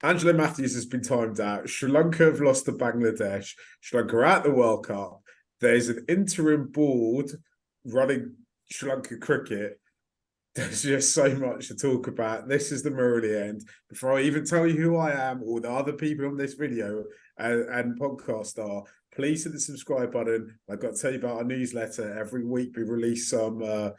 Angelo Mathews has been timed out. Sri Lanka have lost to Bangladesh. Sri Lanka are at the World Cup. There's an interim board running Sri Lanka cricket. There's just so much to talk about. This is the MURALI end. Before I even tell you who I am or the other people on this video and podcast are, please hit the subscribe button. I've got to tell you about our newsletter. Every week we release a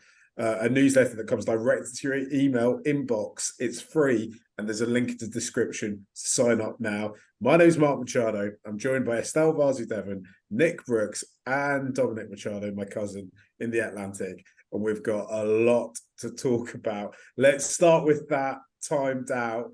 newsletter that comes direct to your email inbox. It's free, and there's a link in the description to sign up now. My name's Mark Machado. I'm joined by Estelle Vasudevan, Nick Brookes, and Dominic Machado, my cousin in the Atlantic. And we've got a lot to talk about. Let's start with that timed out.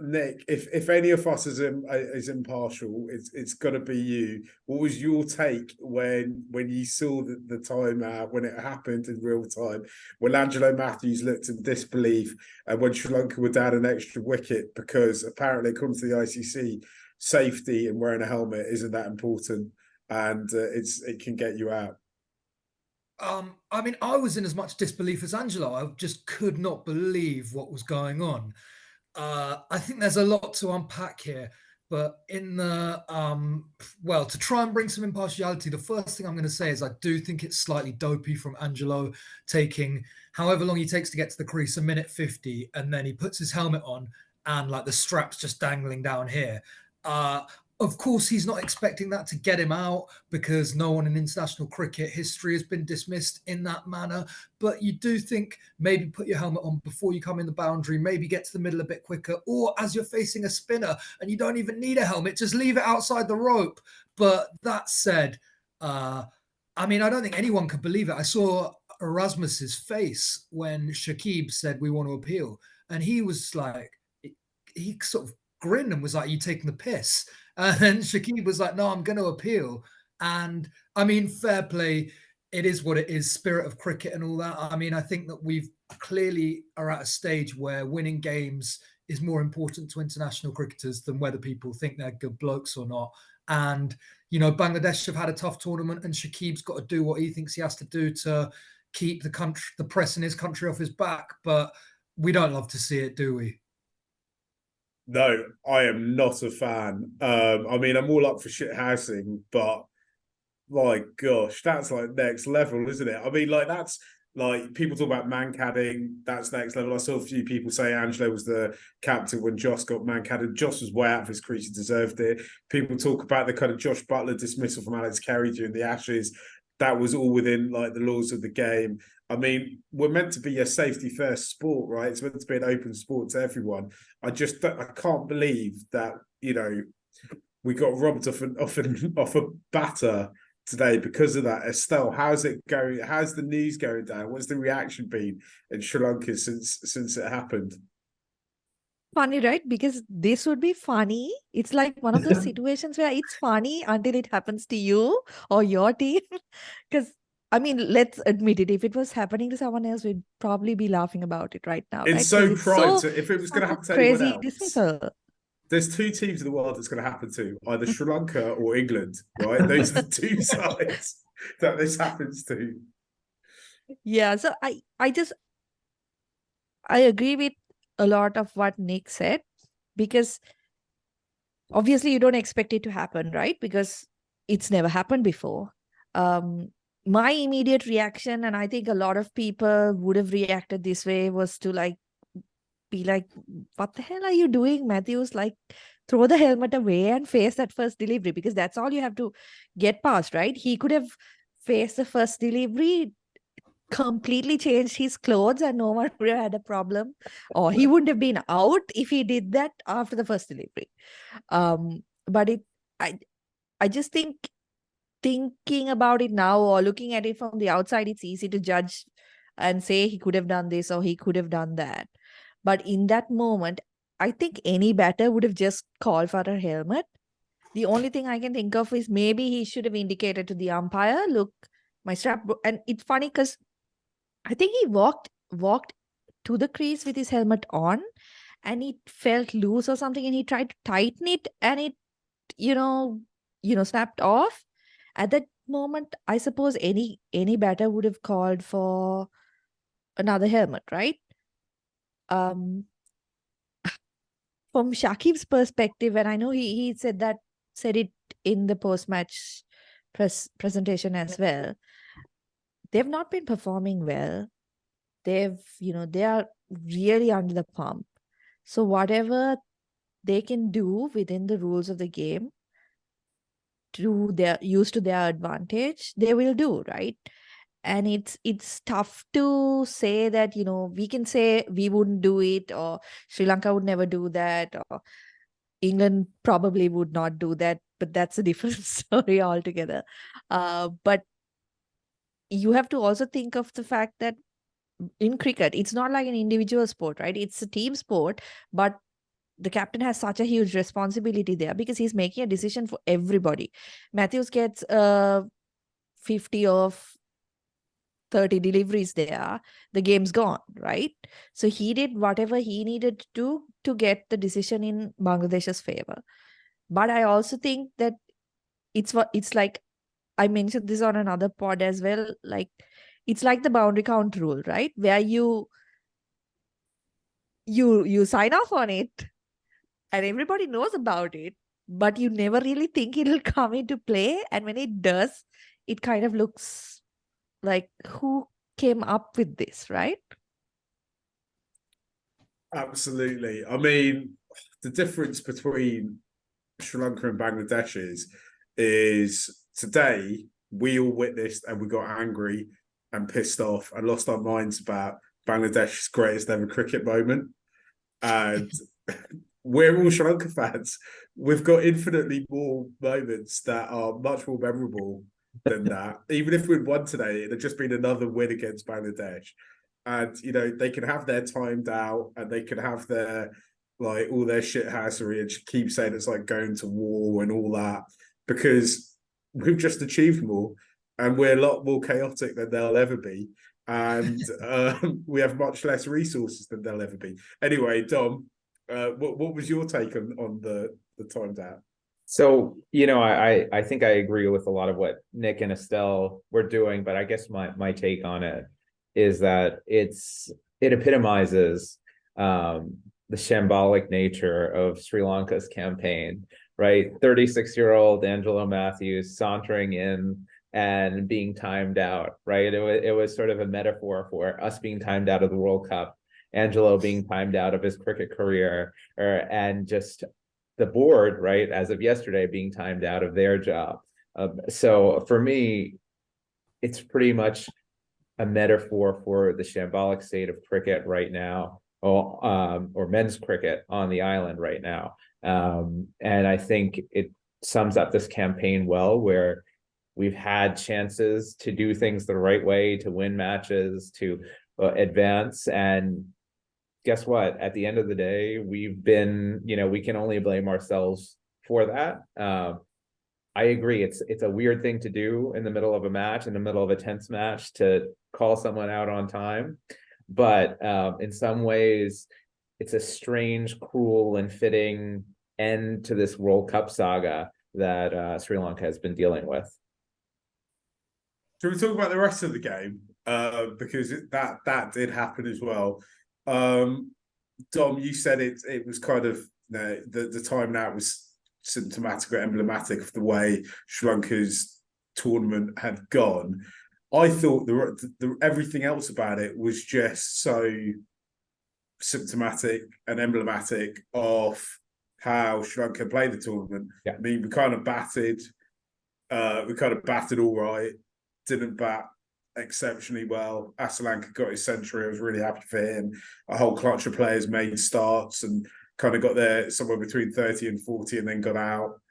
Nick, if any of us is impartial, it's got to be you. What was your take when you saw the timeout, when it happened in real time, when Angelo Mathews looked in disbelief, and when Sri Lanka were down an extra wicket because apparently, according to the ICC, safety and wearing a helmet isn't that important, and it can get you out. I mean, I was in as much disbelief as Angelo. I just could not believe what was going on. I think there's a lot to unpack here, but to try and bring some impartiality, the first thing I'm going to say is I do think it's slightly dopey from Angelo taking however long he takes to get to the crease, a minute 50, and then he puts his helmet on and like the strap's just dangling down here. Of course, he's not expecting that to get him out because no one in international cricket history has been dismissed in that manner. But you do think maybe put your helmet on before you come in the boundary, maybe get to the middle a bit quicker, or as you're facing a spinner and you don't even need a helmet, just leave it outside the rope. But that said, I mean, I don't think anyone could believe it. I saw Erasmus's face when Shakib said, "We want to appeal." And he was like, he sort of grinned and was like, "Are you taking the piss?" And then Shakib was like, "No, I'm going to appeal." And I mean, fair play. It is what it is, spirit of cricket and all that. I mean, I think that we've clearly are at a stage where winning games is more important to international cricketers than whether people think they're good blokes or not. And, you know, Bangladesh have had a tough tournament and Shakib's got to do what he thinks he has to do to keep the press in his country off his back. But we don't love to see it, do we? No, I am not a fan. I mean, I'm all up for shit housing, but my gosh, that's like next level, isn't it? I mean, like that's like people talk about man-cadding, that's next level. I saw a few people say Angelo was the captain when Josh got man-cadded. Josh was way out of his crease, he deserved it. People talk about the kind of Josh Buttler dismissal from Alex Carey during the Ashes. That was all within like the laws of the game. I mean, we're meant to be a safety first sport, right? It's meant to be an open sport to everyone. I can't believe that, you know, we got robbed off a batter today because of that. Estelle, how's it going? How's the news going down? What's the reaction been in Sri Lanka since it happened? Funny, right? Because this would be funny. It's like one of those situations where it's funny until it happens to you or your team. Because I mean, let's admit it. If it was happening to someone else, we'd probably be laughing about it right now, It's right? so It's prime. so So if it was going to happen to anyone crazy else, dismissal. there's two teams in the world that's going to happen to, either Sri Lanka or England, right? Those are the two sides that this happens to. Yeah, so I agree with a lot of what Nick said, because obviously you don't expect it to happen, right? Because it's never happened before. My immediate reaction, and I think a lot of people would have reacted this way, was to be like, what the hell are you doing, Mathews? Like, throw the helmet away and face that first delivery, because that's all you have to get past, right? He could have faced the first delivery, completely changed his clothes, and no one would have had a problem, or he wouldn't have been out if he did that after the first delivery. But I just think, thinking about it now or looking at it from the outside, it's easy to judge and say he could have done this or he could have done that. But in that moment, I think any batter would have just called for a helmet. The only thing I can think of is maybe he should have indicated to the umpire, look, my strap. And it's funny because I think he walked to the crease with his helmet on, and it felt loose or something, and he tried to tighten it, and it, you know, snapped off. At that moment, I suppose any batter would have called for another helmet, right? from Shakib's perspective, and I know he said it in the post-match presentation as well, they've not been performing well. They are really under the pump. So whatever they can do within the rules of the game to their advantage, they will do, right? And it's tough to say that, we can say we wouldn't do it, or Sri Lanka would never do that, or England probably would not do that, but that's a different story altogether. But you have to also think of the fact that in cricket, it's not like an individual sport, right? It's a team sport, but the captain has such a huge responsibility there because he's making a decision for everybody. Mathews gets 50 of 30 deliveries there, the game's gone, right? So he did whatever he needed to do to get the decision in Bangladesh's favor. But I also think that it's like, I mentioned this on another pod as well, like it's like the boundary count rule, right? Where you sign off on it and everybody knows about it, but you never really think it'll come into play. And when it does, it kind of looks like, who came up with this, right? Absolutely. I mean, the difference between Sri Lanka and Bangladesh is today we all witnessed and we got angry and pissed off and lost our minds about Bangladesh's greatest ever cricket moment. And we're all Sri Lanka fans. We've got infinitely more moments that are much more memorable than that. Even if we'd won today, it'd have just been another win against Bangladesh. And, they can have their timed out and they can have their, like, all their shithousery and keep saying it's like going to war and all that, because we've just achieved more and we're a lot more chaotic than they'll ever be. And we have much less resources than they'll ever be. Anyway, Dom, what was your take on the timed out? So, I think I agree with a lot of what Nick and Estelle were doing, but I guess my take on it is that it epitomizes the shambolic nature of Sri Lanka's campaign, right? 36-year-old Angelo Mathews sauntering in and being timed out, right? It was sort of a metaphor for us being timed out of the World Cup, Angelo being timed out of his cricket career, and just the board, right, as of yesterday, being timed out of their job. So for me, it's pretty much a metaphor for the shambolic state of cricket right now, or men's cricket on the island right now. And I think it sums up this campaign well, where we've had chances to do things the right way, to win matches, to advance, and guess what? At the end of the day, we've been, we can only blame ourselves for that. I agree. It's a weird thing to do in the middle of a match, in the middle of a tense match, to call someone out on time. But in some ways, it's a strange, cruel, and fitting end to this World Cup saga that Sri Lanka has been dealing with. Should we talk about the rest of the game? Because that did happen as well. Dom, you said it was kind of the time now was symptomatic or emblematic of the way Sri Lanka's tournament had gone. I thought the everything else about it was just so symptomatic and emblematic of how Sri Lanka played the tournament. Yeah. I mean, we kind of batted all right, didn't bat exceptionally well. Asalanka got his century. I was really happy for him. A whole clutch of players made starts and kind of got there somewhere between 30 and 40 and then got out.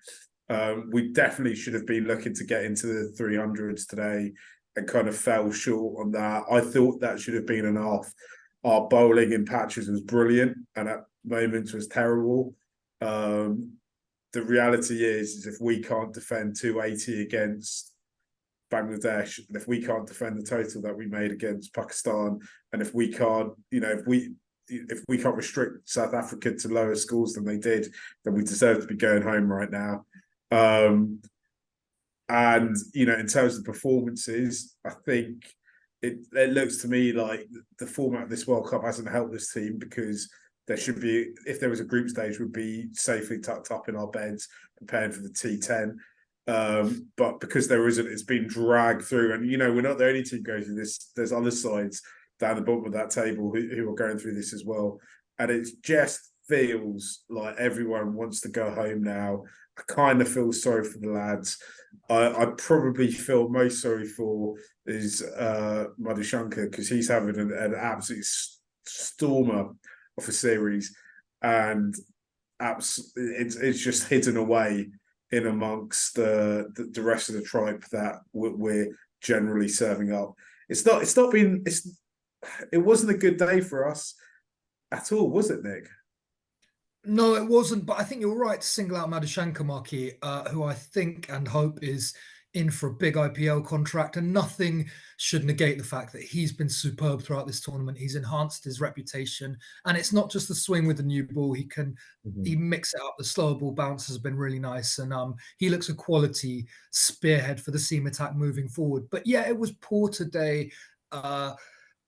We definitely should have been looking to get into the 300s today and kind of fell short on that. I thought that should have been enough. Our bowling in patches was brilliant and at moments was terrible. The reality is if we can't defend 280 against Bangladesh, and if we can't defend the total that we made against Pakistan, and if we can't, if we can't restrict South Africa to lower scores than they did, then we deserve to be going home right now. And in terms of performances, I think it looks to me like the format of this World Cup hasn't helped this team, because there should be, if there was a group stage, would be safely tucked up in our beds, prepared for the T10. But because there isn't, it's been dragged through. And, you know, we're not the only team going through this. There's other sides down the bottom of that table who are going through this as well. And it just feels like everyone wants to go home now. I kind of feel sorry for the lads. I probably feel most sorry for is Madhushanka, because he's having an absolute stormer of a series, and it's just hidden away in amongst the rest of the tribe that we're generally serving up. It wasn't a good day for us at all, was it, Nick? No, it wasn't. But I think you're right to single out Madhushanka, Marky, who I think and hope is in for a big IPL contract, and nothing should negate the fact that he's been superb throughout this tournament. He's enhanced his reputation, and it's not just the swing with the new ball. He can he mix it up. The slower ball bounces have been really nice, and he looks a quality spearhead for the seam attack moving forward. But yeah, it was poor today.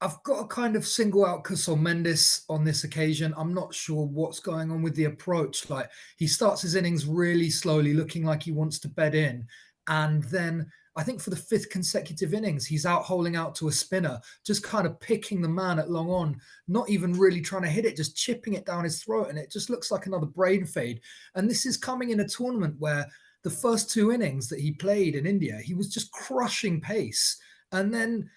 I've got to kind of single out Kusal Mendes on this occasion. I'm not sure what's going on with the approach. Like, he starts his innings really slowly, looking like he wants to bed in. And then I think for the 5th consecutive innings, he's out holing out to a spinner, just kind of picking the man at long on, not even really trying to hit it, just chipping it down his throat. And it just looks like another brain fade. And this is coming in a tournament where the first 2 innings that he played in India, he was just crushing pace. And then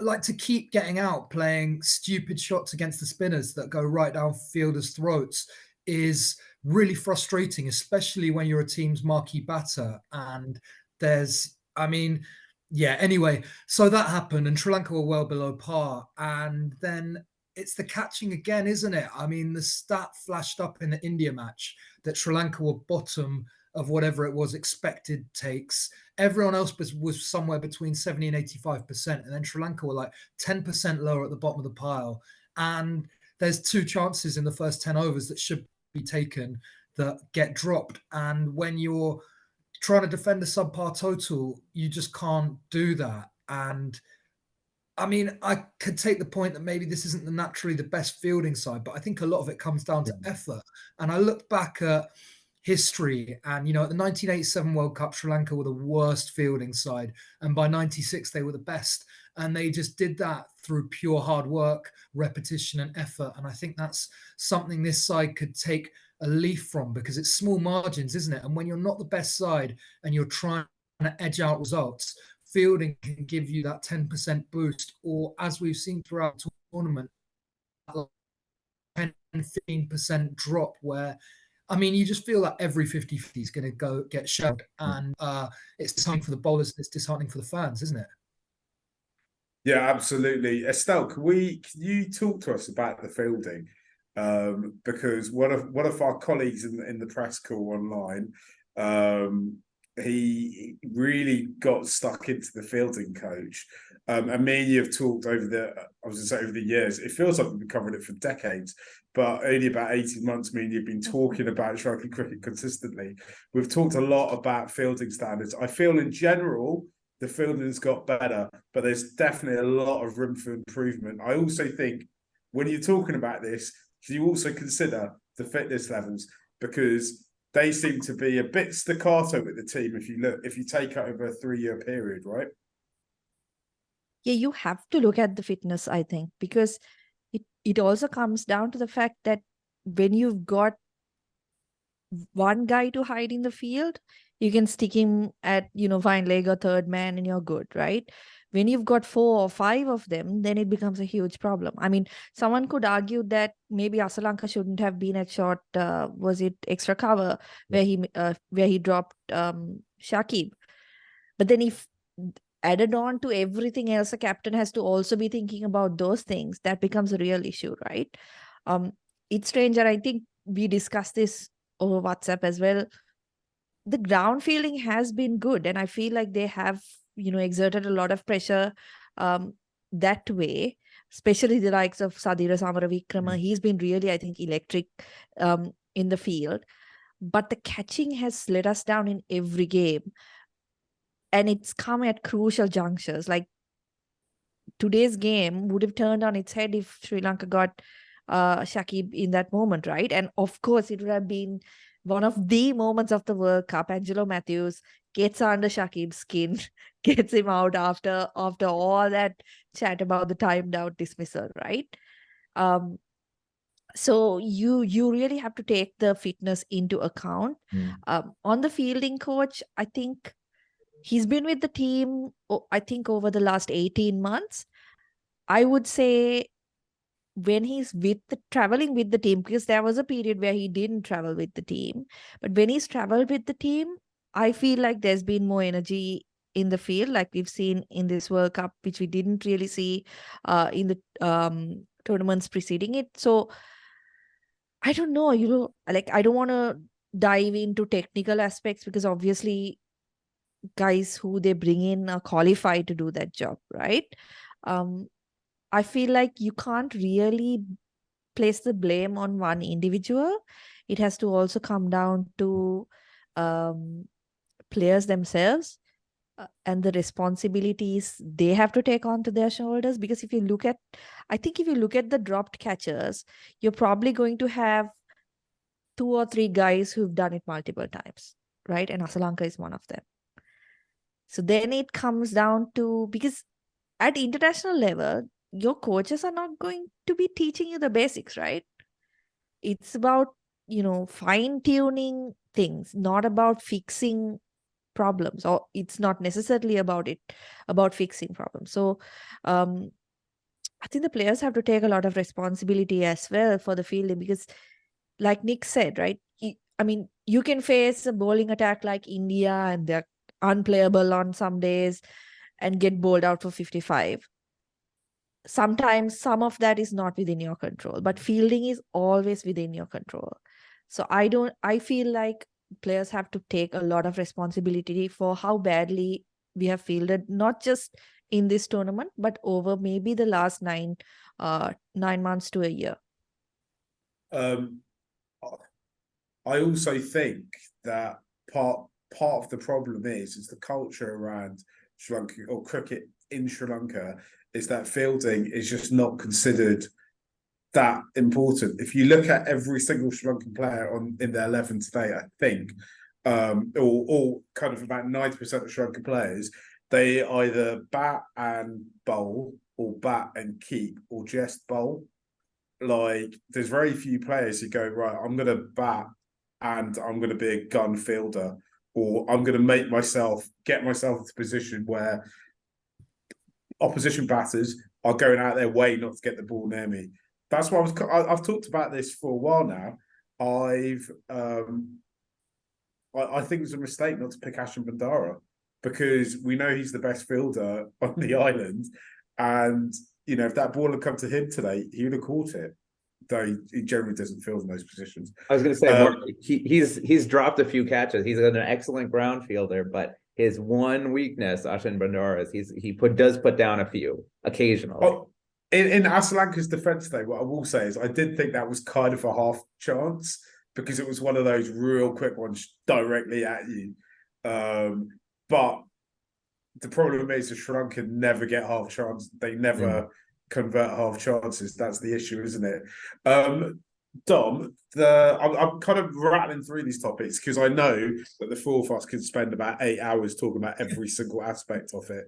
like to keep getting out playing stupid shots against the spinners that go right down fielders' throats is really frustrating, especially when you're a team's marquee batter. And anyway, so that happened, and Sri Lanka were well below par. And then it's the catching again, isn't it? I mean, the stat flashed up in the India match that Sri Lanka were bottom of whatever it was expected takes. Everyone else was somewhere between 70 and 85%. And then Sri Lanka were like 10% lower at the bottom of the pile. And there's 2 chances in the first 10 overs that should be taken that get dropped. And when you're trying to defend a subpar total, you just can't do that. And I mean, I could take the point that maybe this isn't naturally the best fielding side, but I think a lot of it comes down to effort. And I look back at history, and, you know, at the 1987 World Cup, Sri Lanka were the worst fielding side. And by 96, they were the best. And they just did that through pure hard work, repetition, and effort. And I think that's something this side could take a leaf from, because it's small margins, isn't it? And when you're not the best side and you're trying to edge out results, fielding can give you that 10% boost, or as we've seen throughout the tournament, 10-15% drop, where, I mean, you just feel that every 50-50 is going to go get shelled. And it's disheartening for the bowlers, and it's disheartening for the fans, isn't it? Yeah, absolutely. Estelle, can you talk to us about the fielding? Because one of our colleagues in the press call online, he really got stuck into the fielding coach. And me and you have talked over the years. It feels like we've been covering it for decades, but only about 18 months, me and you've been talking about Sri Lankan cricket consistently. We've talked a lot about fielding standards. I feel in general, the fielding's got better, but there's definitely a lot of room for improvement. I also think when you're talking about this, you also consider the fitness levels, because they seem to be a bit staccato with the team if you take it over a 3-year period, right? Yeah, you have to look at the fitness, I think, because it also comes down to the fact that when you've got one guy to hide in the field, you can stick him at, fine leg or third man and you're good, right? When you've got 4 or 5 of them, then it becomes a huge problem. I mean, someone could argue that maybe Asalanka shouldn't have been at short, was it extra cover, where he dropped Shakib. But then if added on to everything else, a captain has to also be thinking about those things, that becomes a real issue, right? It's strange, and I think we discussed this over WhatsApp as well. The ground fielding has been good, and I feel like they have, exerted a lot of pressure that way, especially the likes of Sadira Samaravikrama. He's been really, I think, electric in the field. But the catching has let us down in every game. And it's come at crucial junctures. Like today's game would have turned on its head if Sri Lanka got Shakib in that moment, right? And of course, it would have been one of the moments of the World Cup. Angelo Mathews gets under Shakib's skin, gets him out after all that chat about the timed out dismissal, right? So you really have to take the fitness into account. On the fielding coach, I think he's been with the team, I think, over the last 18 months. I would say when he's traveling with the team, because there was a period where he didn't travel with the team, but when he's traveled with the team, I feel like there's been more energy in the field, like we've seen in this World Cup, which we didn't really see in the tournaments preceding it. So I don't know, like I don't want to dive into technical aspects, because obviously guys who they bring in are qualified to do that job, right? I feel like you can't really place the blame on one individual. It has to also come down to players themselves and the responsibilities they have to take onto their shoulders. Because if you look at the dropped catches, you're probably going to have 2 or 3 guys who've done it multiple times, right? And Lanka is one of them. So then it comes down to, because at international level, your coaches are not going to be teaching you the basics, right? It's about, fine-tuning things, not about fixing problems, or it's not necessarily about fixing problems. So I think the players have to take a lot of responsibility as well for the fielding, because like Nick said, right? You can face a bowling attack like India and they're unplayable on some days and get bowled out for 55. Sometimes some of that is not within your control, but fielding is always within your control. So I feel like players have to take a lot of responsibility for how badly we have fielded, not just in this tournament, but over maybe the last 9 months to a year. I also think that part of the problem is the culture around Sri Lanka or cricket in Sri Lanka is that fielding is just not considered that important. If you look at every single Sri Lankan player in their 11 today, I think, or kind of about 90% of Sri Lankan players, they either bat and bowl or bat and keep or just bowl. Like, there's very few players who go, right, I'm going to bat and I'm going to be a gun fielder, or I'm going to get myself into a position where opposition batters are going out their way not to get the ball near me. That's why I've talked about this for a while now. I think it's a mistake not to pick Ashton Bandara, because we know he's the best fielder on the island, and if that ball had come to him today, he would have caught it. Though he generally doesn't field in those positions. I was going to say, he's dropped a few catches. He's an excellent ground fielder, but his one weakness, Ashton Bandara, is he does put down a few occasionally. Oh, in Lanka's defence, though, what I will say is I did think that was kind of a half chance, because it was one of those real quick ones directly at you. But the problem is the Sri Lanka never get half chance. They never convert half chances. That's the issue, isn't it? Dom, I'm kind of rattling through these topics because I know that the four of us could spend about 8 hours talking about every single aspect of it.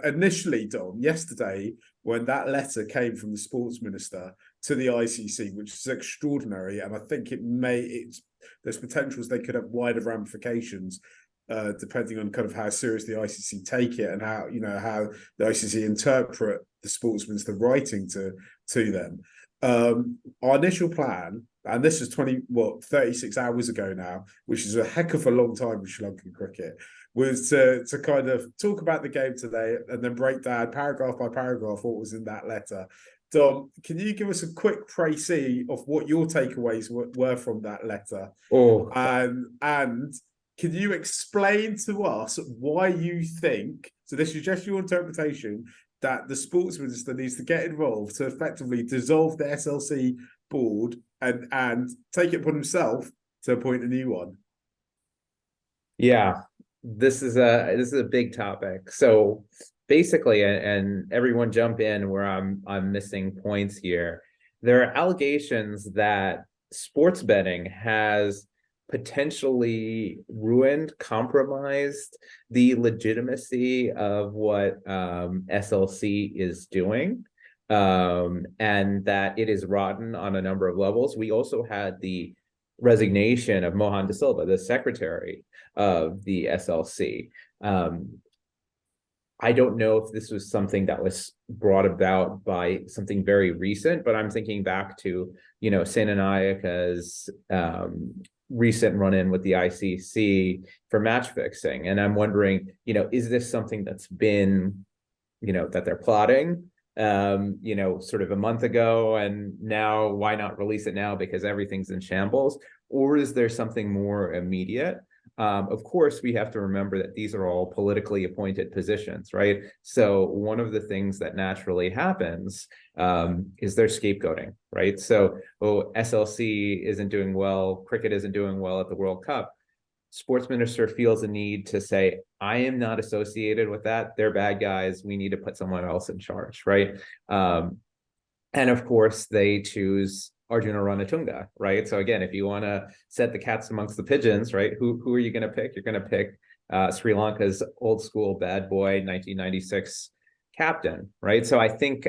Initially, Dom, yesterday, when that letter came from the sports minister to the ICC, which is extraordinary, and I think there's potentials they could have wider ramifications, depending on kind of how serious the ICC take it and how the ICC interpret the sports minister writing to them. Our initial plan, and this is 36 hours ago now, which is a heck of a long time in Sri Lankan cricket, was to kind of talk about the game today and then break down paragraph by paragraph what was in that letter. Dom, can you give us a quick précis of what your takeaways were from that letter? Oh, and can you explain to us why you think, so this is just your interpretation, that the sports minister needs to get involved to effectively dissolve the SLC board and take it upon himself to appoint a new one? Yeah, this is a big topic. So basically, and everyone jump in where I'm missing points here. There are allegations that sports betting has potentially ruined, compromised the legitimacy of what SLC is doing, and that it is rotten on a number of levels. We also had the resignation of Mohan De Silva, the secretary of the SLC. I don't know if this was something that was brought about by something very recent, but I'm thinking back to, Senanayaka's recent run-in with the ICC for match fixing. And I'm wondering, is this something that's been, that they're plotting, sort of a month ago, and now why not release it now because everything's in shambles? Or is there something more immediate? Of course, we have to remember that these are all politically appointed positions, right? So one of the things that naturally happens is their scapegoating, right? So, SLC isn't doing well, cricket isn't doing well at the World Cup. Sports minister feels a need to say, I am not associated with that. They're bad guys. We need to put someone else in charge, right? And of course, they choose Arjuna Ranatunga, right? So again, if you want to set the cats amongst the pigeons, right? Who are you going to pick? You're going to pick Sri Lanka's old school bad boy 1996 captain, right? So I think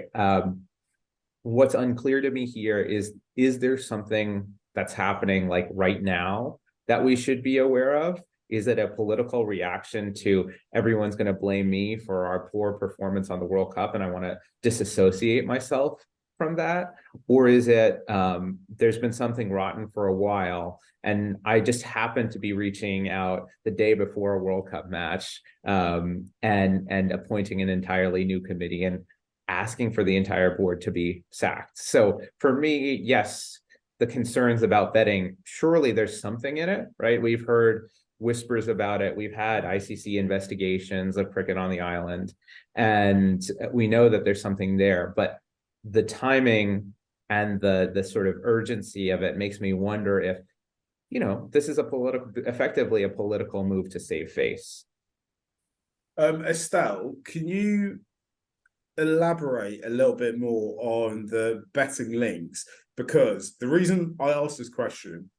what's unclear to me here is there something that's happening like right now that we should be aware of? Is it a political reaction to everyone's going to blame me for our poor performance on the World Cup and I want to disassociate myself from that? Or is it there's been something rotten for a while and I just happened to be reaching out the day before a World Cup match and appointing an entirely new committee and asking for the entire board to be sacked? So for me, yes, the concerns about betting, surely there's something in it, right? We've heard whispers about it. We've had ICC investigations of cricket on the island, and we know that there's something there, but the timing and the sort of urgency of it makes me wonder if, this is effectively a political move to save face. Estelle, can you elaborate a little bit more on the betting links? Because the reason I asked this question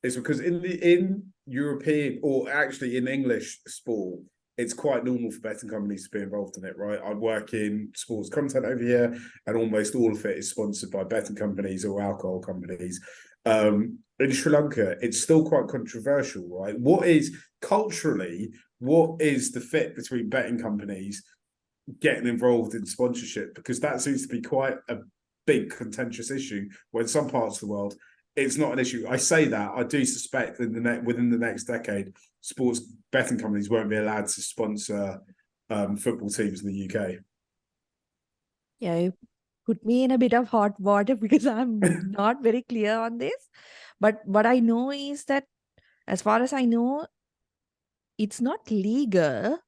is because in European, or actually in English sport, it's quite normal for betting companies to be involved in it, right? I work in sports content over here, and almost all of it is sponsored by betting companies or alcohol companies. In Sri Lanka, it's still quite controversial, right? What is the fit between betting companies getting involved in sponsorship? Because that seems to be quite a big contentious issue, where in some parts of the world it's not an issue. I say that I do suspect that within the next decade, sports betting companies won't be allowed to sponsor football teams in the UK. Yeah, you put me in a bit of hot water because I'm not very clear on this. But what I know is that, as far as I know, it's not legal.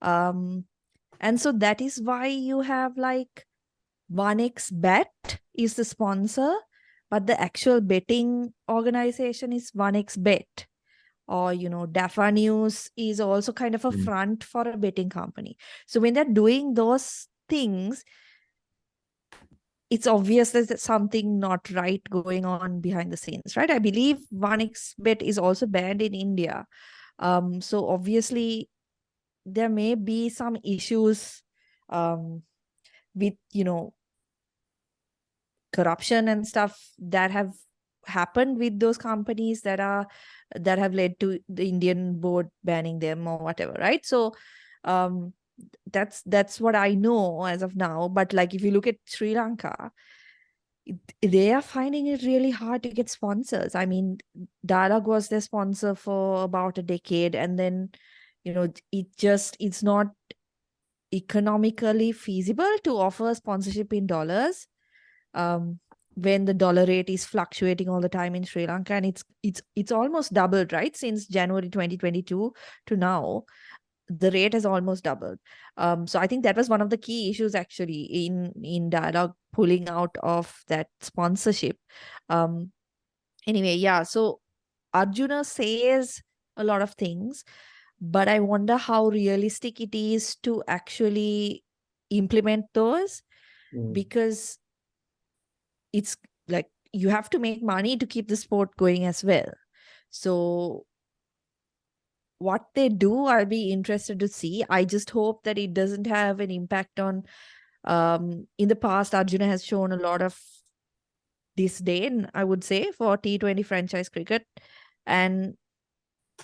And so that is why you have like 1xBet is the sponsor, but the actual betting organization is 1xBet. Or, DAFA News is also kind of a front for a betting company. So when they're doing those things, it's obvious that there's something not right going on behind the scenes, right? I believe 1xBet is also banned in India. So obviously there may be some issues with, corruption and stuff that have happened with those companies that have led to the Indian board banning them or whatever, right? So that's what I know as of now. But like if you look at Sri Lanka, they are finding it really hard to get sponsors. I mean, Dialog was their sponsor for about a decade, and then it's not economically feasible to offer sponsorship in dollars when the dollar rate is fluctuating all the time in Sri Lanka, and it's almost doubled, right? Since January 2022 to now, the rate has almost doubled. So I think that was one of the key issues actually in Dialog pulling out of that sponsorship. Anyway, yeah. So Arjuna says a lot of things. but I wonder how realistic it is to actually implement those, because it's like you have to make money to keep the sport going as well. So what they do, I'll be interested to see. I just hope that it doesn't have an impact on, in the past, Arjuna has shown a lot of disdain, I would say, for T20 franchise cricket. And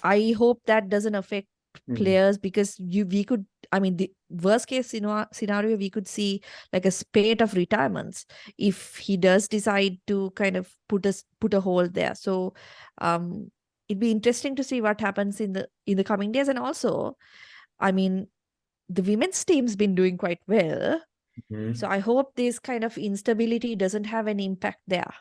I hope that doesn't affect players, because we could, I mean, the worst case scenario, we could see like a spate of retirements if he does decide to kind of put a hold there. So it'd be interesting to see what happens in the coming days. And also, I mean, the women's team's been doing quite well. So I hope this kind of instability doesn't have an impact there.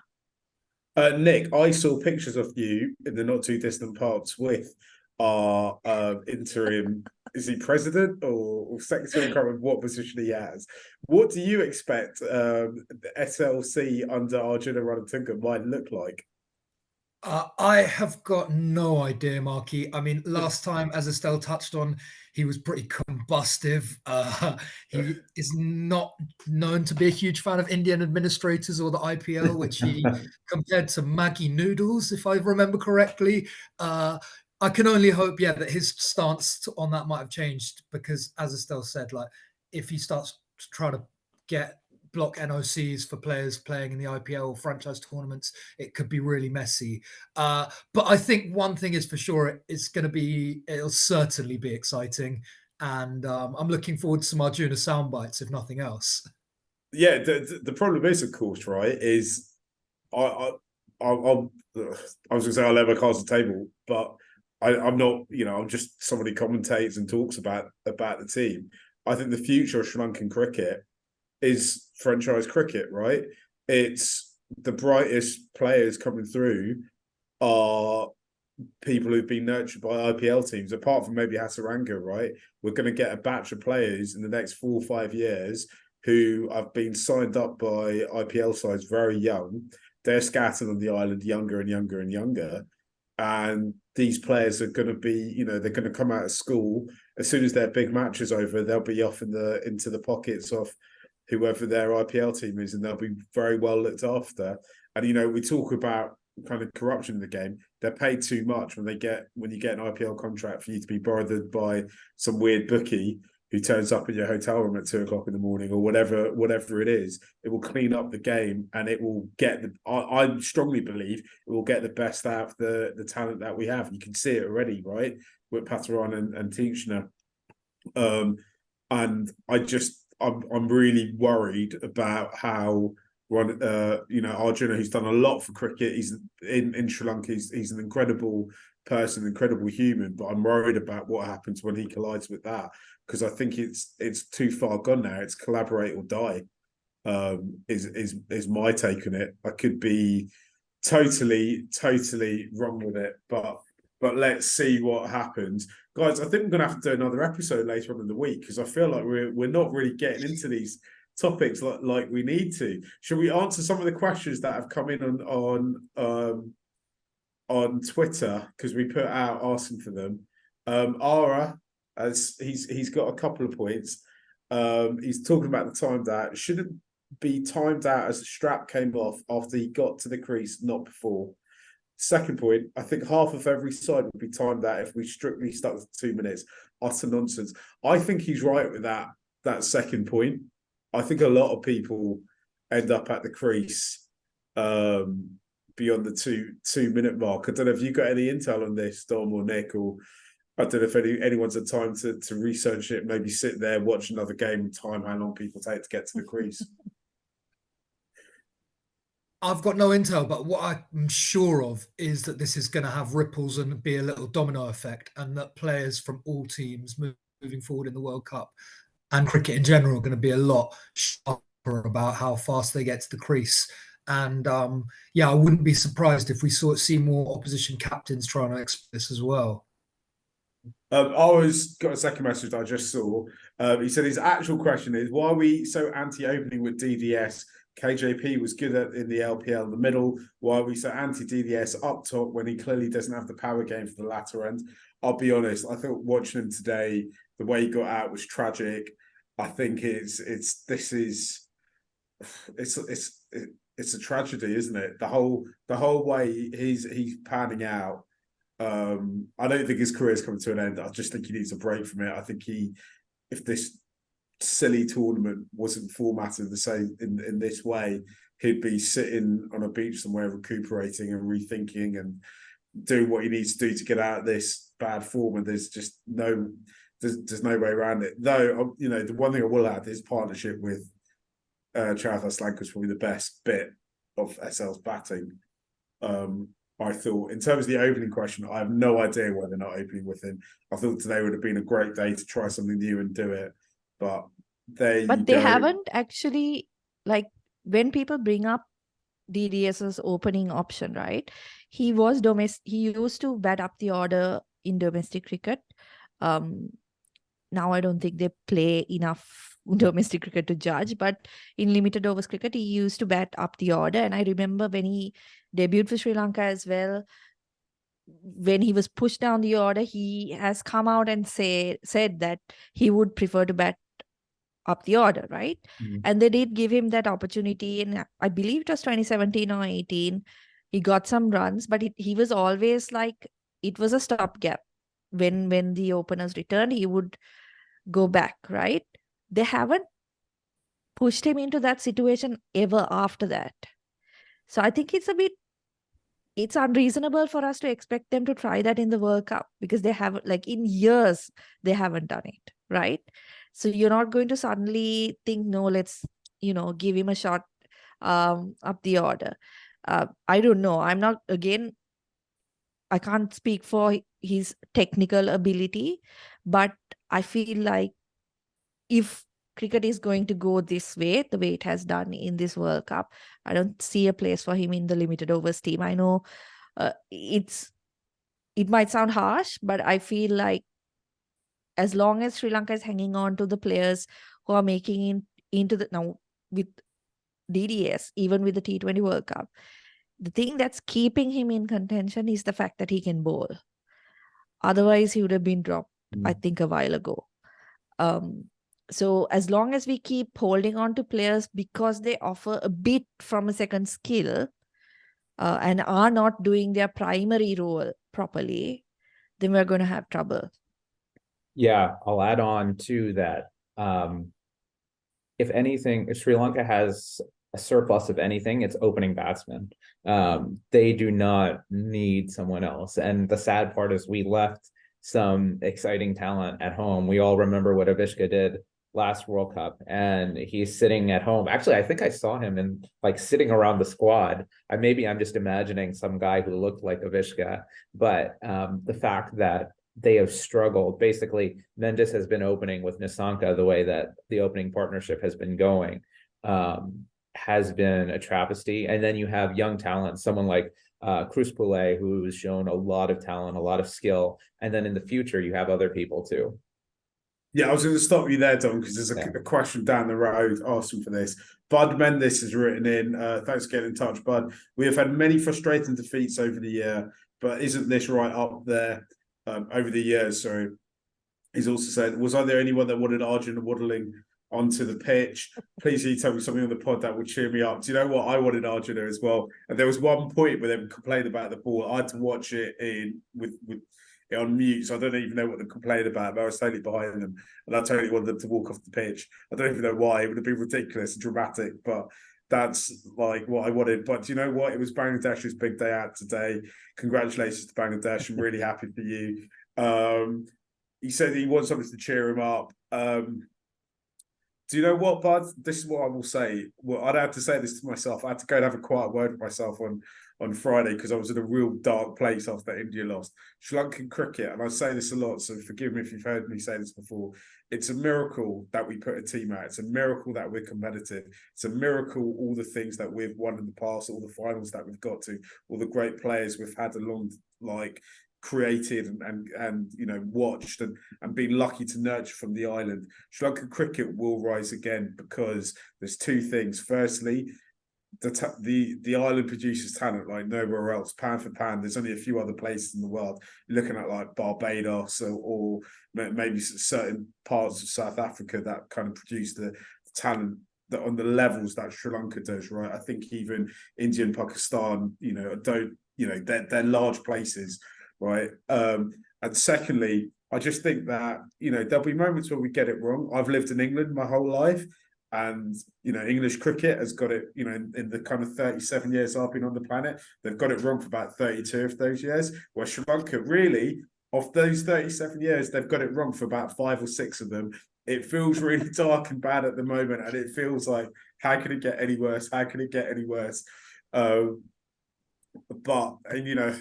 Nick, I saw pictures of you in the not too distant past with our interim, is he president or secretary? I can't remember what position he has. What do you expect the SLC under Arjuna Ranatunga might look like? I have got no idea, Marky. I mean, last time, as Estelle touched on, he was pretty combustive. He is not known to be a huge fan of Indian administrators or the IPL, which he compared to Maggie noodles, if I remember correctly. I can only hope, that his stance on that might have changed, because, as Estelle said, like if he starts trying to block NOCs for players playing in the IPL franchise tournaments, it could be really messy. But I think one thing is for sure, it'll certainly be exciting. And I'm looking forward to some Arjuna sound bites, if nothing else. Yeah, the problem is, of course, right, is I was going to say I'll never cards the table, but I'm not, I'm just somebody commentates and talks about the team. I think the future of Sri Lankan cricket is franchise cricket, right? It's the brightest players coming through are people who've been nurtured by IPL teams, apart from maybe Hasaranga, right? We're going to get a batch of players in the next 4 or 5 years who have been signed up by IPL sides very young. They're scattered on the island younger and younger and younger. And these players are going to be, they're going to come out of school. As soon as their big match is over, they'll be off into the pockets of whoever their IPL team is, and they'll be very well looked after. And we talk about kind of corruption in the game. They're paid too much when you get an IPL contract for you to be bothered by some weird bookie who turns up in your hotel room at 2 o'clock in the morning or whatever it is. It will clean up the game, and it will get I strongly believe it will get the best out of the talent that we have. You can see it already, right, with Pataran and Tinchner. And I'm really worried about how Arjuna, who's done a lot for cricket, he's in Sri Lanka, he's an incredible person, incredible human, but I'm worried about what happens when he collides with that, because I think it's too far gone now. It's collaborate or die, is my take on it. I could be totally wrong with it, but let's see what happens. Guys, I think we're going to have to do another episode later on in the week, because I feel like we're not really getting into these topics like we need to. Should we answer some of the questions that have come in on Twitter, because we put out asking for them? Ara, as he's got a couple of points. He's talking about the timed out. Shouldn't be timed out as the strap came off after he got to the crease, not before. Second point, I think half of every side would be timed out if we strictly stuck to 2 minutes. Utter nonsense. I think he's right with that second point. I think a lot of people end up at the crease beyond the 2 minute mark. I don't know if you got any intel on this, Dom or Nick, or I don't know if anyone's had time to research it, maybe sit there, watch another game and time how long people take to get to the crease. I've got no intel, but what I'm sure of is that this is going to have ripples and be a little domino effect, and that players from all teams moving forward in the World Cup and cricket in general are going to be a lot sharper about how fast they get to the crease. And I wouldn't be surprised if we see more opposition captains trying to exploit this as well. I was got a second message that I just saw. He said his actual question is, why are we so anti-opening with DDS, KJP was good in the LPL in the middle. Why are we so anti-DDS up top when he clearly doesn't have the power game for the latter end? I'll be honest, I thought watching him today, the way he got out was tragic. I think it's a tragedy, isn't it? The whole way he's panning out. I don't think his career's coming to an end. I just think he needs a break from it. I think if this silly tournament wasn't formatted the same in this way, he'd be sitting on a beach somewhere recuperating and rethinking and doing what he needs to do to get out of this bad form. And there's just there's no way around it. Though, the one thing I will add, his partnership with Charas Lanka is probably the best bit of SL's batting. I thought, in terms of the opening question, I have no idea why they're not opening with him. I thought today would have been a great day to try something new and do it. But they haven't actually, like, when people bring up DDS's opening option, right? He used to bat up the order in domestic cricket. Now I don't think they play enough domestic cricket to judge, but in limited overs cricket, he used to bat up the order. And I remember when he debuted for Sri Lanka as well, when he was pushed down the order, he has come out and said that he would prefer to bat up the order, right? Mm-hmm. And they did give him that opportunity, and I believe it was 2017 or 18. He got some runs, but he was always like, it was a stopgap. When the openers returned, he would go back, right? They haven't pushed him into that situation ever after that. So I think it's unreasonable for us to expect them to try that in the World Cup, because they haven't, like, in years, they haven't done it, right? So you're not going to suddenly think, no, let's, give him a shot up the order. I don't know. I can't speak for his technical ability, but I feel like if cricket is going to go this way, the way it has done in this World Cup, I don't see a place for him in the limited overs team. I know it might sound harsh, but I feel like as long as Sri Lanka is hanging on to the players who are making now with DDS, even with the T20 World Cup, the thing that's keeping him in contention is the fact that he can bowl. Otherwise, he would have been dropped, I think, a while ago. So as long as we keep holding on to players because they offer a bit from a second skill and are not doing their primary role properly, then we're going to have trouble. Yeah, I'll add on to that. If anything, if Sri Lanka has a surplus of anything, it's opening batsmen. They do not need someone else. And the sad part is we left some exciting talent at home. We all remember what Avishka did last World Cup, and he's sitting at home. Actually, I think I saw him sitting around the squad. Maybe I'm just imagining some guy who looked like Avishka, but the fact that they have struggled. Basically, Mendes has been opening with Nissanka the way that the opening partnership has been going, has been a travesty. And then you have young talent, someone like Cruz Poulet, who has shown a lot of talent, a lot of skill. And then in the future, you have other people too. Yeah, I was going to stop you there, Dom, because there's a question down the road asking for this. Bud Mendes has written in, thanks for getting in touch, Bud. We have had many frustrating defeats over the year, but isn't this right up there? Over the years, sorry. He's also said, was there anyone that wanted Arjun waddling onto the pitch? Please can you tell me something on the pod that would cheer me up. Do you know what? I wanted Arjun as well. And there was one point where they complained about the ball. I had to watch it with it on mute, so I don't even know what they complained about, but I was totally behind them. And I totally wanted them to walk off the pitch. I don't even know why. It would have been ridiculous and dramatic, but that's like what I wanted. But do you know what? It was Bangladesh's big day out today. Congratulations to Bangladesh. I'm really happy for you. He said he wants something to cheer him up. Do you know what, Bud? This is what I will say. Well, I'd have to say this to myself. I had to go and have a quiet word with myself on Friday because I was in a real dark place after India lost. Sri Lankan cricket, and I say this a lot, so forgive me if you've heard me say this before. It's a miracle that we put a team out. It's a miracle that we're competitive. It's a miracle all the things that we've won in the past, all the finals that we've got to, all the great players we've had along, created and watched and been lucky to nurture from the island. Sri Lankan cricket will rise again because there's two things. Firstly, the island produces talent like nowhere else, pound for pound. There's only a few other places in the world. You're looking at like Barbados or maybe certain parts of South Africa that kind of produce the talent that on the levels that Sri Lanka does, right? I think even India and Pakistan, they're large places, right? And secondly, I just think that, there'll be moments where we get it wrong. I've lived in England my whole life, and, English cricket has got it, in the kind of 37 years I've been on the planet, they've got it wrong for about 32 of those years, where Sri Lanka really, of those 37 years, they've got it wrong for about 5 or 6 of them. It feels really dark and bad at the moment, and it feels like, how can it get any worse? How can it get any worse? But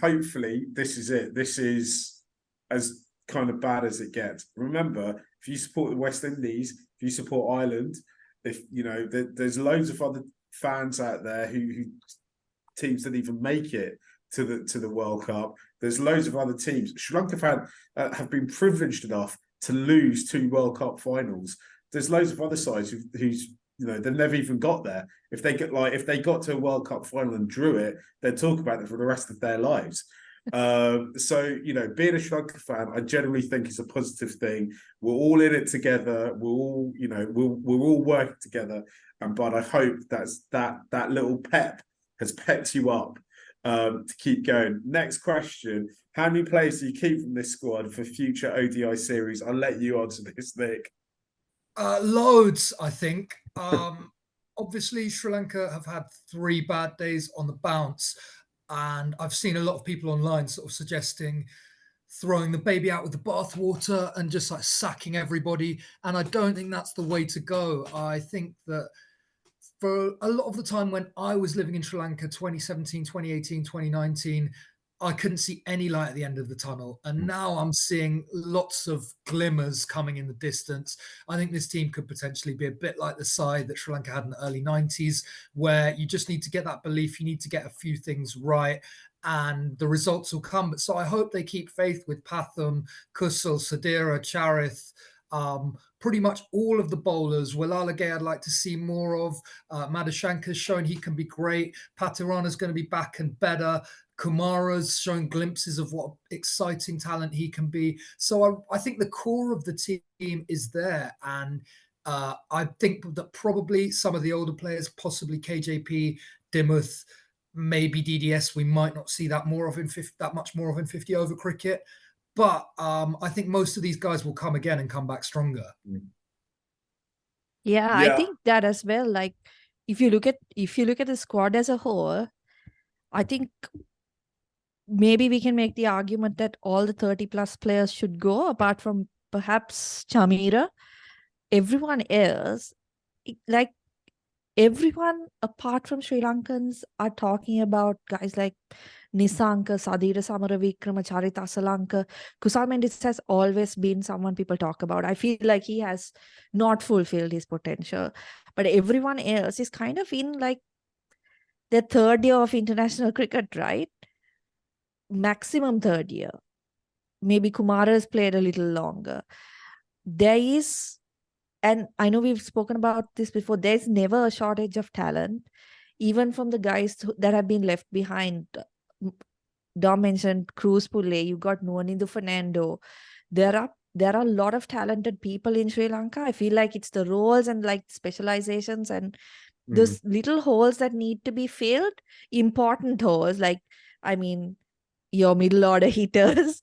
hopefully this is it. This is as kind of bad as it gets. Remember, if you support the West Indies, if you support Ireland, if there's loads of other fans out there who teams that even make it to the World Cup. There's loads of other teams. Sri Lanka fans have been privileged enough to lose 2 World Cup finals. There's loads of other sides who's they've never even got there. If they got to a World Cup final and drew it, they'd talk about it for the rest of their lives. So being a Sri Lanka fan, I generally think is a positive thing. We're all in it together. We're all we're all working together. But I hope that little pep has pepped you up to keep going. Next question: how many players do you keep from this squad for future ODI series? I'll let you answer this, Nick. Loads, I think. Obviously, Sri Lanka have had 3 bad days on the bounce. And I've seen a lot of people online sort of suggesting throwing the baby out with the bathwater and just like sacking everybody. And I don't think that's the way to go. I think that for a lot of the time when I was living in Sri Lanka, 2017, 2018, 2019, I couldn't see any light at the end of the tunnel. And now I'm seeing lots of glimmers coming in the distance. I think this team could potentially be a bit like the side that Sri Lanka had in the early 90s, where you just need to get that belief. You need to get a few things right and the results will come. But so I hope they keep faith with Pathum, Kusal, Sadira, Charith, pretty much all of the bowlers. Walalage I'd like to see more of. Madhushankar's shown he can be great. Patirana's going to be back and better. Kumara's showing glimpses of what exciting talent he can be. So I think the core of the team is there. And I think that probably some of the older players, possibly KJP, Dimuth, maybe DDS, we might not see that much more of in 50 over cricket. But I think most of these guys will come again and come back stronger. Yeah, I think that as well. Like if you look at the squad as a whole, I think maybe we can make the argument that all the 30+ players should go, apart from perhaps Chamira. Everyone else, like everyone apart from Sri Lankans, are talking about guys like Nisanka, Sadira Samaravikrama, Charith Asalanka. Kusal Mendis has always been someone people talk about. I feel like he has not fulfilled his potential. But everyone else is kind of in like their 3rd year of international cricket, right? Maximum 3rd year. Maybe Kumara has played a little longer. There is, and I know we've spoken about this before, there's never a shortage of talent, even from the guys that have been left behind. Dom mentioned Cruz Pulle, you got Nuanindu Fernando. There are a lot of talented people in Sri Lanka. I feel like it's the roles and like specializations and those little holes that need to be filled, important holes. Like, I mean, your middle order hitters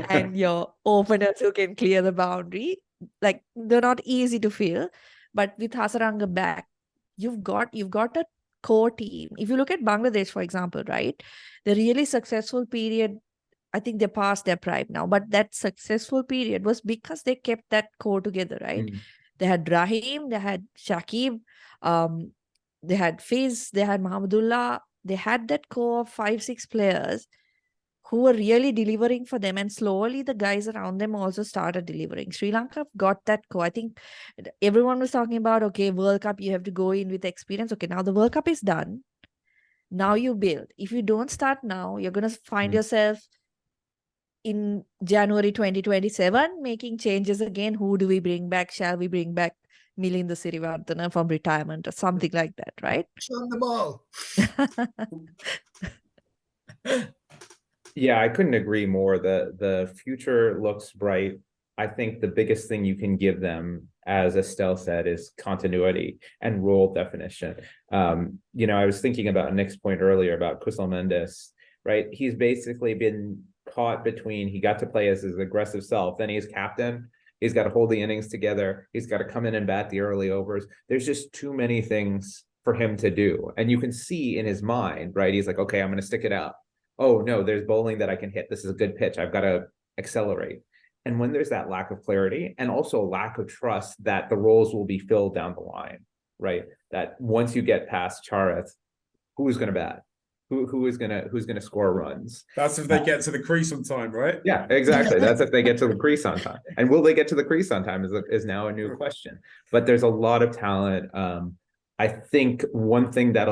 and your openers who can clear the boundary. Like, they're not easy to fill. But with Hasaranga back, you've got a core team. If you look at Bangladesh, for example, right, the really successful period, I think they're past their prime now, but that successful period was because they kept that core together, right? They had Rahim, they had Shakib, they had Fiz, they had Mahamadullah. They had that core of 5-6 players who were really delivering for them, and slowly the guys around them also started delivering. Sri Lanka got that core. I think everyone was talking about, okay, World Cup, you have to go in with experience. Okay, now the World Cup is done. Now you build. If you don't start now, you're going to find yourself in January 2027 making changes again. Who do we bring back? Shall we bring back Milinda Siriwardena from retirement or something like that, right? Shun them all. Yeah, I couldn't agree more. The future looks bright. I think the biggest thing you can give them, as Estelle said, is continuity and role definition. I was thinking about Nick's point earlier about Kusal Mendes, right? He's basically been caught between, he got to play as his aggressive self, then he's captain. He's got to hold the innings together. He's got to come in and bat the early overs. There's just too many things for him to do. And you can see in his mind, right? He's like, okay, I'm going to stick it out. Oh, no, there's bowling that I can hit. This is a good pitch. I've got to accelerate. And when there's that lack of clarity and also lack of trust that the roles will be filled down the line, right? That once you get past Charith, who's going to bat? Who's gonna score runs? That's if they get to the crease on time, right? Yeah, exactly. That's if they get to the crease on time. And will they get to the crease on time is now a new question. But there's a lot of talent. I think one thing that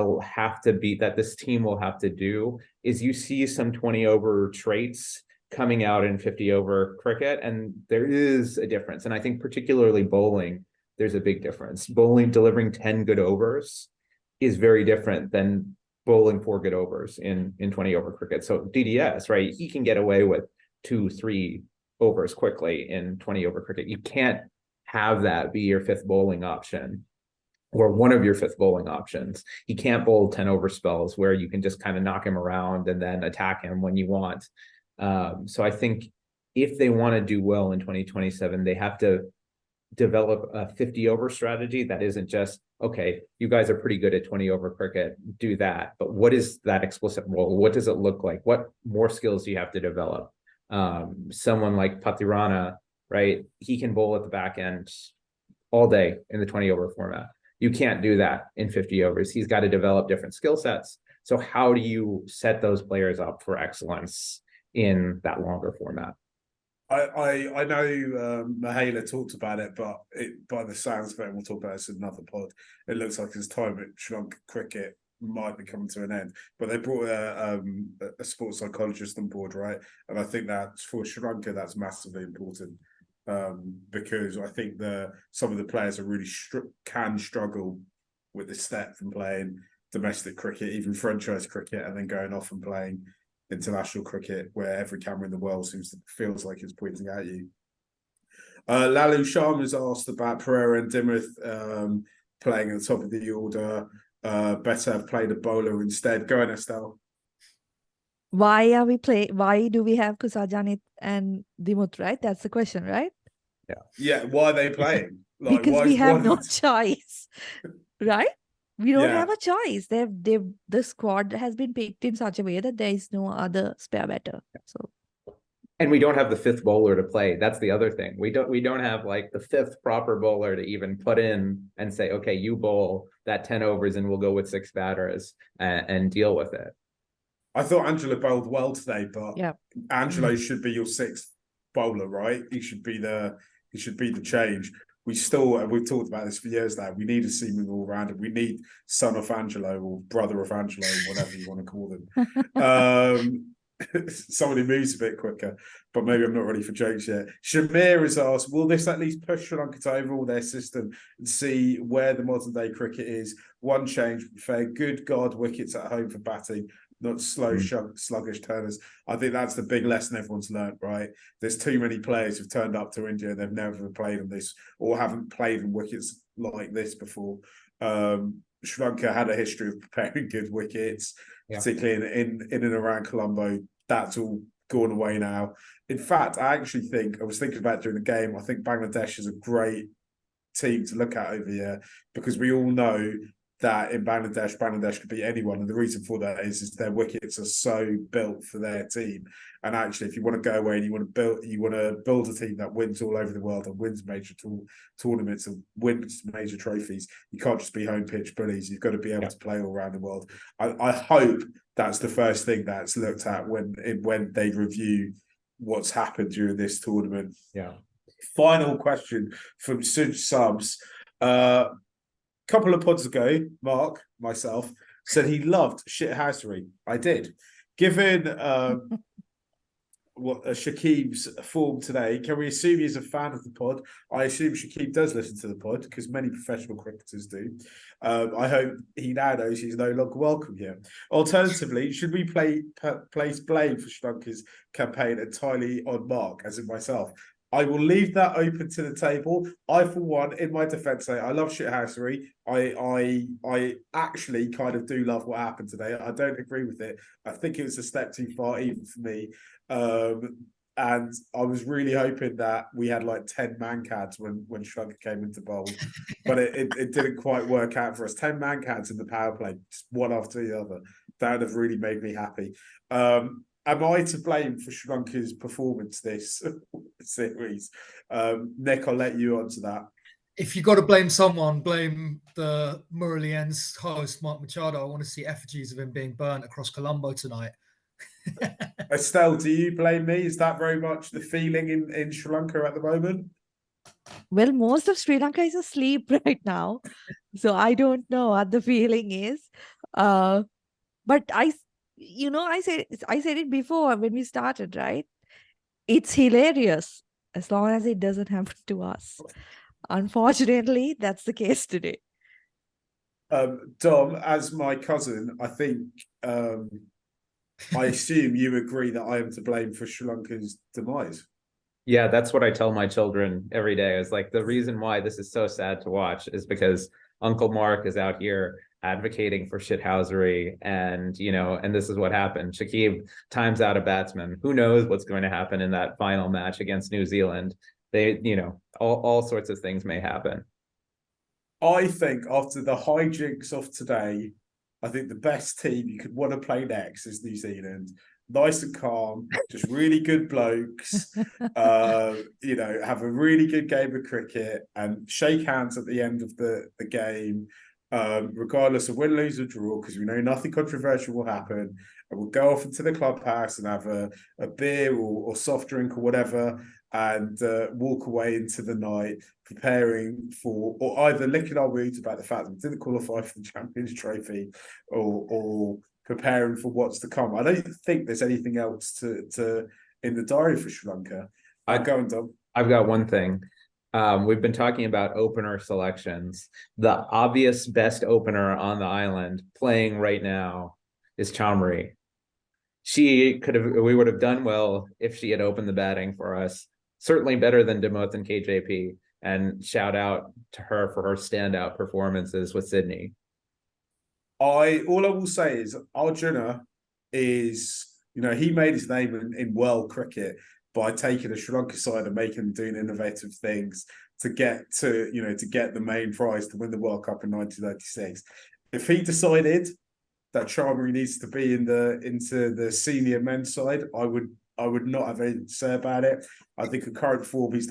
this team will have to do is you see some 20 over traits coming out in 50 over cricket, and there is a difference. And I think particularly bowling, there's a big difference. Bowling delivering 10 good overs is very different than bowling 4 good overs in 20 over cricket. So DDS, right? He can get away with 2-3 overs quickly in 20 over cricket. You can't have that be your 5th bowling option or one of your 5th bowling options. He can't bowl 10 over spells where you can just kind of knock him around and then attack him when you want. So I think if they want to do well in 2027, they have to develop a 50 over strategy that isn't just, okay, you guys are pretty good at 20 over cricket, do that. But what is that explicit role? What does it look like? What more skills do you have to develop? Someone like Patirana, right? He can bowl at the back end all day in the 20 over format. You can't do that in 50 overs. He's got to develop different skill sets. So how do you set those players up for excellence in that longer format? I know Mahela talked about it, but by the sounds of it, and we'll talk about this in another pod, it looks like his time at Sri Lankan Cricket might be coming to an end. But they brought a sports psychologist on board, right? And I think that for Sri Lanka, that's massively important because I think some of the players are really can struggle with the step from playing domestic cricket, even franchise cricket, and then going off and playing international cricket where every camera in the world feels like it's pointing at you. Lalu Sharma's asked about Pereira and Dimuth playing at the top of the order. Better have played a bowler instead. Go on, Estelle. Why do we have Kusal and Dimuth, right? That's the question, right? Yeah, why are they playing? Because we have no choice, right? We don't have a choice. The squad has been picked in such a way that there is no other spare batter. So, and we don't have the 5th bowler to play. That's the other thing. We don't have like the 5th proper bowler to even put in and say, okay, you bowl that 10 overs and we'll go with 6 batters and deal with it. I thought Angelo bowled well today, but Angelo should be your 6th bowler, right? He should be the change. We've talked about this for years now. We need a seaming all-rounder. We need son of Angelo or brother of Angelo, whatever you want to call them. Somebody moves a bit quicker, but maybe I'm not ready for jokes yet. Shamir has asked, will this at least push Sri Lanka to overhaul their system and see where the modern-day cricket is? One change, fair, good God, wickets at home for batting, not slow, sluggish turners. I think that's the big lesson everyone's learnt, right? There's too many players who've turned up to India, they've never played on this or haven't played on wickets like this before. Sri Lanka had a history of preparing good wickets, particularly in and around Colombo. That's all gone away now. In fact, I was thinking about it during the game, I think Bangladesh is a great team to look at over here because we all know that in Bangladesh could beat anyone. And the reason for that is their wickets are so built for their team. And actually, if you want to go away and you want to build a team that wins all over the world and wins major tournaments and wins major trophies, you can't just be home pitch bullies. You've got to be able to play all around the world. I hope that's the first thing that's looked at when they review what's happened during this tournament. Yeah. Final question from Suj Subs. Couple of pods ago, Mark, myself, said he loved shithousery. I did. Given Shakib's form today. Can we assume he's a fan of the pod? I assume Shakib does listen to the pod because many professional cricketers do. I hope he now knows he's no longer welcome here. Alternatively, should we place blame for Sri Lanka's campaign entirely on Mark, as in myself? I will leave that open to the table. I, for one, in my defence, say I love shithousery. I actually kind of do love what happened today. I don't agree with it. I think it was a step too far, even for me. And I was really hoping that we had like 10 man-cads when Sri Lanka came into bowl, but it didn't quite work out for us. 10 man-cads in the power play, just one after the other. That would have really made me happy. Am I to blame for Sri Lanka's performance this series? Nick, I'll let you answer that. If you got to blame someone, blame the MURALI host, Mark Machado. I want to see effigies of him being burnt across Colombo tonight. Estelle, do you blame me? Is that very much the feeling in Sri Lanka at the moment? Well, most of Sri Lanka is asleep right now, so I don't know what the feeling is. But I said it before when we started, right? It's hilarious as long as it doesn't happen to us. Unfortunately, that's the case today. Dom, as my cousin, I think I assume you agree that I am to blame for Sri Lanka's demise. Yeah, that's what I tell my children every day. It's like the reason why this is so sad to watch is because Uncle Mark is out here advocating for shithousery, and and this is what happened. Shakib times out a batsman. Who knows what's going to happen in that final match against New Zealand? They, all sorts of things may happen. I think after the hijinks of today, I think the best team you could want to play next is New Zealand. Nice and calm, just really good blokes, have a really good game of cricket and shake hands at the end of the game, regardless of win, lose or draw, because we know nothing controversial will happen. And we'll go off into the clubhouse and have a beer or soft drink or whatever, and walk away into the night preparing for, or either licking our wounds about the fact that we didn't qualify for the Champions Trophy, or preparing for what's to come. I don't think there's anything else to in the diary for Sri Lanka. Go on, Dom. I've got one thing. We've been talking about opener selections. The obvious best opener on the island playing right now is Chamari. We would have done well if she had opened the batting for us. Certainly better than Demoth and KJP. And shout out to her for her standout performances with Sydney. All I will say is Arjuna is, he made his name in world cricket by taking a Sri Lanka side and making them doing innovative things to get the main prize to win the World Cup in 1996. If he decided that Chamari needs to be into the senior men's side, I would not have anything to say about it. I think in current form, she's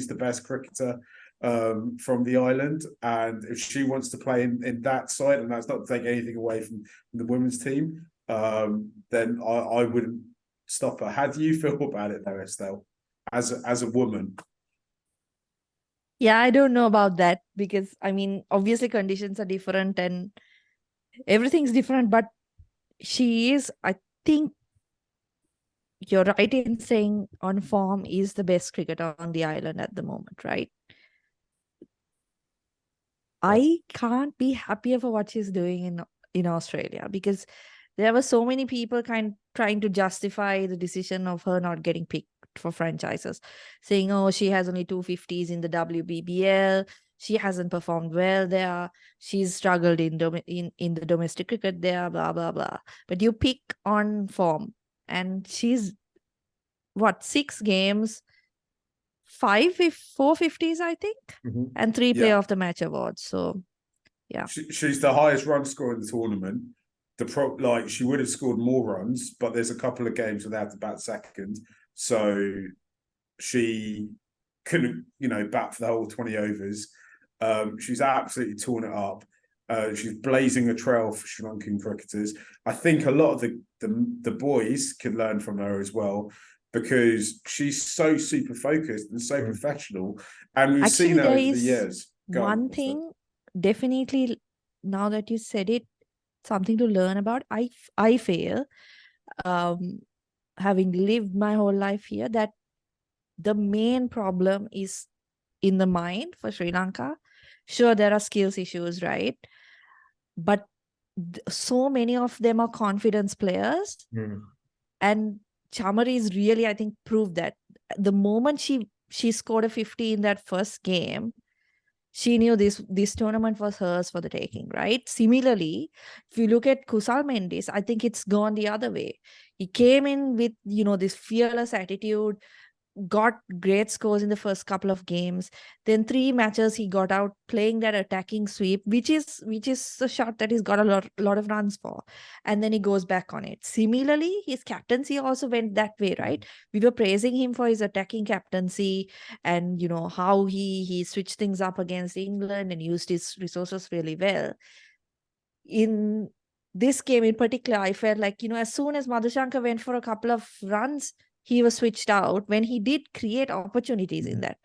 the best cricketer from the island, and if she wants to play in that side, and that's not to take anything away from the women's team, then I wouldn't stop her. How do you feel about it though, Estelle, as a woman? Yeah, I don't know about that, because obviously conditions are different and everything's different, but she is, I think you're right in saying on form is the best cricketer on the island at the moment, right? I can't be happier for what she's doing in Australia, because there were so many people trying to justify the decision of her not getting picked for franchises, saying, oh, she has only 250s in the WBBL, she hasn't performed well there, she's struggled in the domestic cricket there, blah, blah, blah. But you pick on form, and she's, 6 games, 450s, I think, and 3 player of the match awards. So, yeah. She's the highest run scorer in the tournament. She would have scored more runs, but there's a couple of games without the bat second. So she couldn't, bat for the whole 20 overs. She's absolutely torn it up. She's blazing a trail for Sri Lankan cricketers. I think a lot of the boys could learn from her as well, because she's so super focused and so professional, and we've seen her over the years. One thing, definitely, now that you said it, something to learn about. I feel having lived my whole life here, that the main problem is in the mind for Sri Lanka. Sure, there are skills issues, right? But so many of them are confidence players. And Chamari is really, I think, proved that. The moment she scored a 50 in that first game, she knew this tournament was hers for the taking, right? Similarly, if you look at Kusal Mendis, I think it's gone the other way. He came in with, this fearless attitude, got great scores in the first couple of games. Then 3 matches he got out playing that attacking sweep, which is a shot that he's got a lot of runs for, and then he goes back on it. Similarly, his captaincy also went that way, right? We were praising him for his attacking captaincy and how he switched things up against England and used his resources really well. In this game in particular, I felt like as soon as Madhushanka went for a couple of runs, he was switched out when he did create opportunities in that.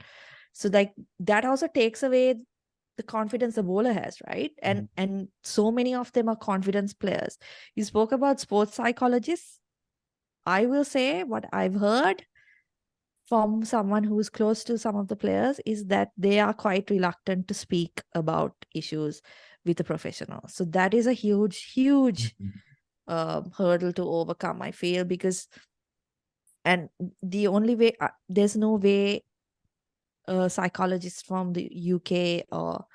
So that also takes away the confidence the bowler has, right? And so many of them are confidence players. You spoke about sports psychologists. I will say what I've heard from someone who's close to some of the players is that they are quite reluctant to speak about issues with a professional. So that is a huge hurdle to overcome, I feel, because and the only way, there's no way a psychologist from the UK or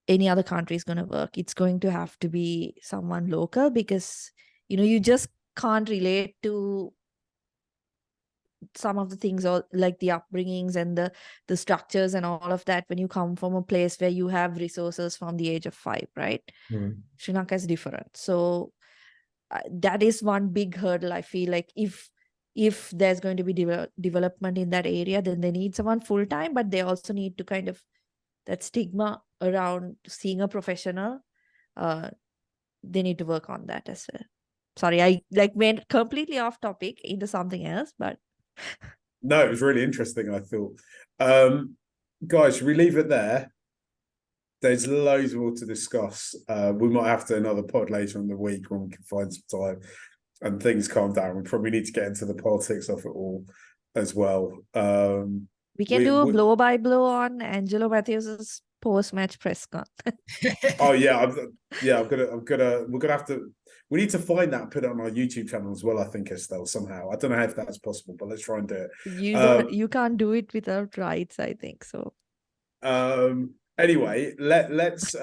any other country is going to work. It's going to have to be someone local, because, you just can't relate to some of the things, or like the upbringings and the structures and all of that when you come from a place where you have resources from the age of 5, right? Sri Lanka is different. So that is one big hurdle. I feel like if there's going to be development in that area, then they need someone full-time, but they also need to kind of, that stigma around seeing a professional, they need to work on that as well. Sorry, I went completely off topic into something else, but no, it was really interesting, I thought. Guys, should we leave it there? There's loads more to discuss. We might have to another pod later in the week when we can find some time and things calm down. We probably need to get into the politics of it all as well. we can do a blow by blow on Angelo Mathews's post-match press con. Oh yeah, we're gonna have to. We need to find that and put it on our YouTube channel as well. I think, Estelle, somehow. I don't know if that's possible, but let's try and do it. You can't do it without rights, I think so. Anyway, let's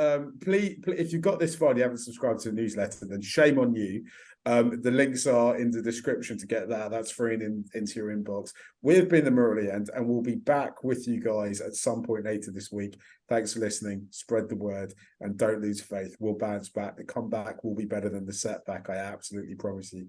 please, if you've got this far and you haven't subscribed to the newsletter, then shame on you. The links are in the description to get that. That's free and into your inbox. We've been the MURALI End, and we'll be back with you guys at some point later this week. Thanks for listening. Spread the word and don't lose faith. We'll bounce back. The comeback will be better than the setback. I absolutely promise you.